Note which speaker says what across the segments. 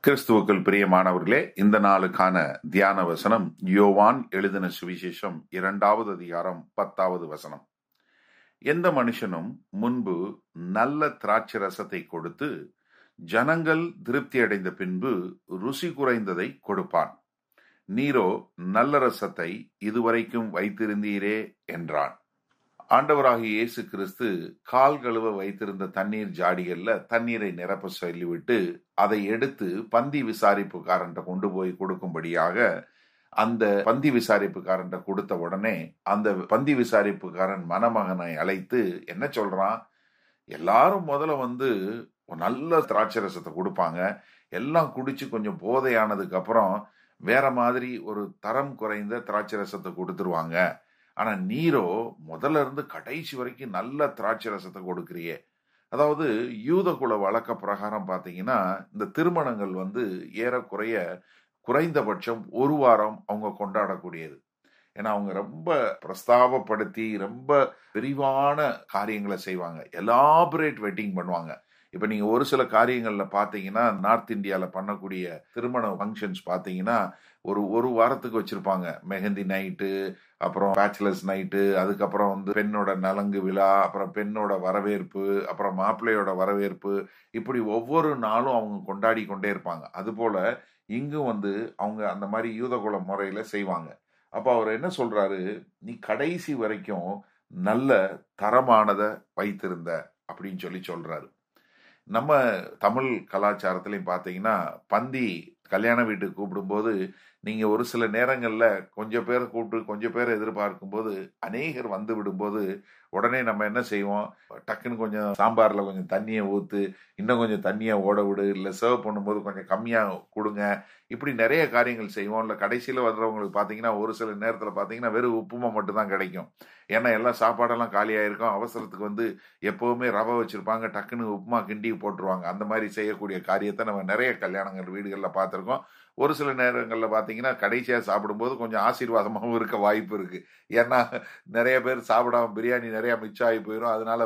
Speaker 1: கிறிஸ்துவுக்குள் பிரியமானவர்களே, இந்த நாளுக்கான தியான வசனம் யோவான் எழுதின சுவிசேஷம் 2வது அதிகாரம் 10வது வசனம். எந்த மனுஷனும் முன்பு நல்ல திராட்சை ரசத்தை கொடுத்து ஜனங்கள் திருப்தி அடைந்த பின்பு ருசி குறைந்ததை கொடுப்பான். நீரோ நல்ல ரசத்தை இதுவரைக்கும் வைத்திருந்தீரே என்றான். ஆண்டவராகிய இயேசு கிறிஸ்து கால் கழுவ வைத்திருந்த தண்ணீர் ஜாடிகள்ல தண்ணீரை நிரப்ப சொல்லிவிட்டு அதை எடுத்து பந்தி விசாரிப்புக்காரன்ட்ட கொண்டு போய் கொடுக்கும்படியாக அந்த பந்தி விசாரிப்புக்காரன்ட்ட கொடுத்த உடனே அந்த பந்தி விசாரிப்புக்காரன் மணமகனை அழைத்து என்ன சொல்றான், எல்லாரும் முதல்ல ஒரு நல்ல திராட்சை ரசத்தை கொடுப்பாங்க, எல்லாம் குடிச்சு கொஞ்சம் போதையானதுக்கு அப்புறம் வேற மாதிரி ஒரு தரம் குறைந்த திராட்சை ரசத்தை கொடுத்துருவாங்க. ஆனா நீரோ முதல்ல இருந்து கடைசி வரைக்கும் நல்ல திராட்சை ரசத்தை கொடுக்கிறியே. அதாவது யூத குல வழக்க பிரகாரம் பாத்தீங்கன்னா இந்த திருமணங்கள் ஏறக்குறைய குறைந்தபட்சம் ஒரு வாரம் அவங்க கொண்டாடக்கூடியது. ஏன்னா அவங்க ரொம்ப பிரஸ்தாபப்படுத்தி ரொம்ப விரிவான காரியங்களை செய்வாங்க, எலாபரேட் வெட்டிங் பண்ணுவாங்க. இப்ப நீங்க ஒரு சில காரியங்கள்ல பாத்தீங்கன்னா நார்த் இந்தியால பண்ணக்கூடிய திருமண ஃபங்க்ஷன்ஸ் பாத்தீங்கன்னா ஒரு வாரத்துக்கு வச்சிருப்பாங்க. மெஹந்தி நைட்டு, அப்புறம் பேச்சுலர்ஸ் நைட்டு, அதுக்கப்புறம் பெண்ணோட நலங்கு விழா, அப்புறம் பெண்ணோட வரவேற்பு, அப்புறம் மாப்பிள்ளையோட வரவேற்பு, இப்படி ஒவ்வொரு நாளும் அவங்க கொண்டாடி கொண்டே இருப்பாங்க. அது போல இங்கும் அவங்க அந்த மாதிரி யூதகுல முறையில செய்வாங்க. அப்ப அவர் என்ன சொல்றாரு, நீ கடைசி வரைக்கும் நல்ல தரமானத வைத்திருந்த அப்படின்னு சொல்றாரு. நம்ம தமிழ் கலாச்சாரத்திலையும் பார்த்தீங்கன்னா பந்தி கல்யாண வீட்டுக்கு கூப்பிடும்போது நீங்க ஒரு சில நேரங்கள்ல கொஞ்சம் பேரை கூப்பிட்டு கொஞ்சம் பேரை எதிர்பார்க்கும் போது அநேகர் வந்து விடும்போது உடனே நம்ம என்ன செய்வோம், டக்குன்னு கொஞ்சம் சாம்பார்ல கொஞ்சம் தண்ணியை ஊத்து, இன்னும் கொஞ்சம் தண்ணியை ஓட விடு, இல்லை சர்வ் பண்ணும்போது கொஞ்சம் கம்மியா கொடுங்க, இப்படி நிறைய காரியங்கள் செய்வோம். இல்லை கடைசியில வர்றவங்களுக்கு பார்த்தீங்கன்னா ஒரு சில நேரத்தில் பார்த்தீங்கன்னா வெறும் உப்புமா மட்டும்தான் கிடைக்கும். ஏன்னா எல்லாம் சாப்பாடெல்லாம் காலியாயிருக்கும். அவசரத்துக்கு எப்பவுமே ரவை வச்சிருப்பாங்க, டக்குன்னு உப்புமா கிண்டி போட்டுருவாங்க. அந்த மாதிரி செய்யக்கூடிய காரியத்தை நம்ம நிறைய கல்யாணங்கள் வீடுகளில் பார்த்துருக்கோம். ஒரு சில நேரங்களில் பார்த்தீங்கன்னா கடைசியாக சாப்பிடும்போது கொஞ்சம் ஆசீர்வாதமாகவும் இருக்க வாய்ப்பு இருக்கு. ஏன்னா நிறைய பேர் சாப்பிடாம பிரியாணி நிறைய மிச்சம் ஆகி போயிடும். அதனால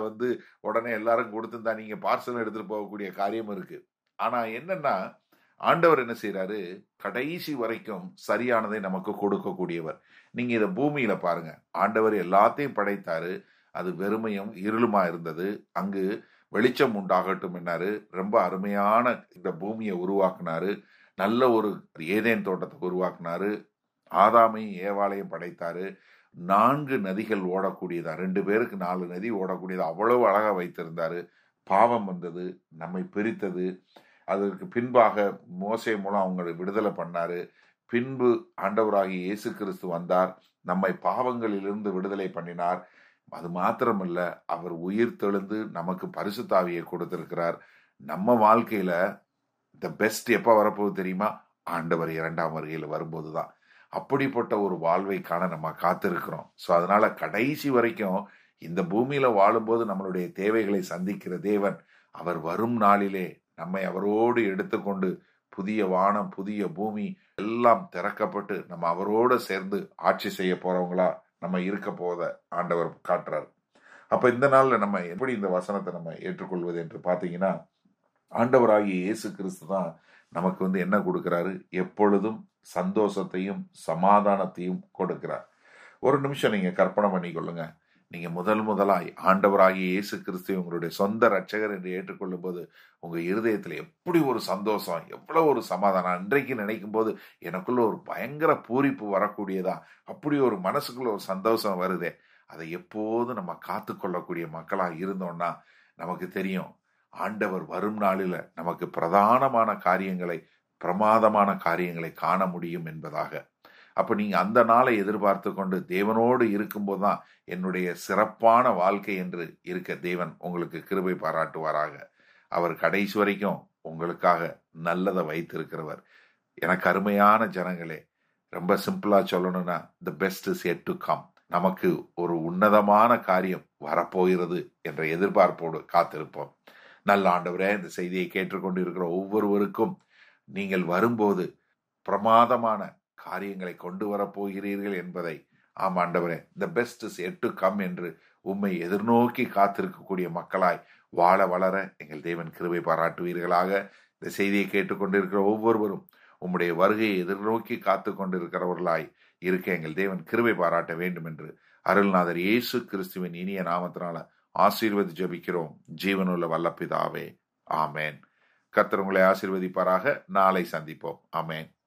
Speaker 1: உடனே எல்லாரும் கொடுத்துருந்தா நீங்க பார்சல் எடுத்துட்டு போகக்கூடிய காரியம் இருக்கு. ஆனா என்னன்னா ஆண்டவர் என்ன செய்யறாரு, கடைசி வரைக்கும் சரியானதை நமக்கு கொடுக்கக்கூடியவர். நீங்க இத பூமியில பாருங்க, ஆண்டவர் எல்லாத்தையும் படைத்தாரு, அது வெறுமையும் இருளுமா இருந்தது, அங்கு வெளிச்சம் உண்டாகட்டும் என்னாரு, ரொம்ப அருமையான இந்த பூமியை உருவாக்குனாரு, நல்ல ஒரு ஏதேன் தோட்டத்தை உருவாக்குனாரு, ஆதாமையும் ஏவாளையும் படைத்தாரு, 4 நதிகள் ஓடக்கூடியதா, 2 பேருக்கு 4 நதி ஓடக்கூடியதா அவ்வளவு அழகா வைத்திருந்தாரு. பாவம் வந்தது, நம்மை பிரித்தது. அதற்கு பின்பாக மோசே மூலம் அவங்களை விடுதலை பண்ணாரு. பின்பு ஆண்டவராகிய இயேசு கிறிஸ்து வந்தார், நம்மை பாவங்களிலிருந்து விடுதலை பண்ணினார். அது மாத்திரமல்ல, அவர் உயிர் தெழுந்து நமக்கு பரிசுத்த ஆவியை கொடுத்திருக்கிறார். நம்ம வாழ்க்கையில த பெஸ்ட் எப்ப வரப்போகுது தெரியுமா? ஆண்டவர் 2ஆம் வருகையில வரும்போதுதான். அப்படிப்பட்ட ஒரு வாழ்வை காண நம்ம காத்திருக்கிறோம். ஸோ அதனால கடைசி வரைக்கும் இந்த பூமியில வாழும்போது நம்மளுடைய தேவைகளை சந்திக்கிற தேவன், அவர் வரும் நாளிலே நம்மை அவரோடு எடுத்துக்கொண்டு புதிய வானம் புதிய பூமி எல்லாம் திறக்கப்பட்டு நம்ம அவரோடு சேர்ந்து ஆட்சி செய்ய போறவங்களா நம்ம இருக்க போத ஆண்டவர் காட்டுறார். அப்ப இந்த நாள்ல நம்ம எப்படி இந்த வசனத்தை நம்ம ஏற்றுக்கொள்வது என்று பார்த்தீங்கன்னா, ஆண்டவராகிய இயேசு கிறிஸ்து தான் நமக்கு என்ன கொடுக்கிறாரு, எப்பொழுதும் சந்தோஷத்தையும் சமாதானத்தையும் கொடுக்கிறார். ஒரு நிமிஷம் நீங்க கற்பனை பண்ணிக்கொள்ளுங்க, நீங்க முதலாய் ஆண்டவராகிய இயேசு கிறிஸ்து உங்களுடைய சொந்த ரட்சகர் என்று ஏற்றுக்கொள்ளும் போது உங்க இருதயத்துல எப்படி ஒரு சந்தோஷம், எவ்வளவு ஒரு சமாதானம். அன்றைக்கு நினைக்கும் போது எனக்குள்ள ஒரு பயங்கர பூரிப்பு வரக்கூடியதா, அப்படி ஒரு மனசுக்குள்ள ஒரு சந்தோஷம் வருதே. அதை எப்போதும் நம்ம காத்து கொள்ளக்கூடிய மக்களா இருந்தோம்னா நமக்கு தெரியும், ஆண்டவர் வரும் நாளில நமக்கு பிரதானமான காரியங்களை, பிரமாதமான காரியங்களை காண முடியும் என்பதாக. அப்ப நீங்க அந்த நாளை எதிர்பார்த்து கொண்டு தேவனோடு இருக்கும்போது தான் என்னுடைய சிறப்பான வாழ்க்கை என்று இருக்க தேவன் உங்களுக்கு கிருபை பாராட்டுவாராக. அவர் கடைசி வரைக்கும் உங்களுக்காக நல்லதை வைத்திருக்கிறவர். எனக்கு அருமையான ஜனங்களே, ரொம்ப சிம்பிளா சொல்லணும்னா the best is yet to come. நமக்கு ஒரு உன்னதமான காரியம் வரப்போகிறது என்ற எதிர்பார்ப்போடு காத்திருப்போம். நல்ல ஆண்டவரே, இந்த செய்தியை கேட்டுக்கொண்டு இருக்கிற ஒவ்வொருவருக்கும் நீங்கள் வரும்போது பிரமாதமான காரியங்களை கொண்டு வரப்போகிறீர்கள் என்பதை, ஆம் ஆண்டவரே, the best is yet to come என்று உம்மை எதிர்நோக்கி காத்திருக்கக்கூடிய மக்களாய் வாழ வளர எங்கள் தேவன் கிருபை பாராட்டுவீர்களாக. இந்த செய்தியை கேட்டுக்கொண்டிருக்கிற ஒவ்வொருவரும் உம்முடைய வருகையை எதிர்நோக்கி காத்து கொண்டிருக்கிறவர்களாய் இருக்க எங்கள் தேவன் கிருபை பாராட்ட வேண்டும் என்று அருள்நாதர் இயேசு கிறிஸ்துவின் இனிய நாமத்தினால ஆசீர்வதி ஜெபிக்கிறோம் ஜீவனுள்ள வல்ல பிதாவே. ஆமேன். கர்த்தர் உங்களை ஆசீர்வதிப்பாராக. நாளை சந்திப்போம். ஆமேன்.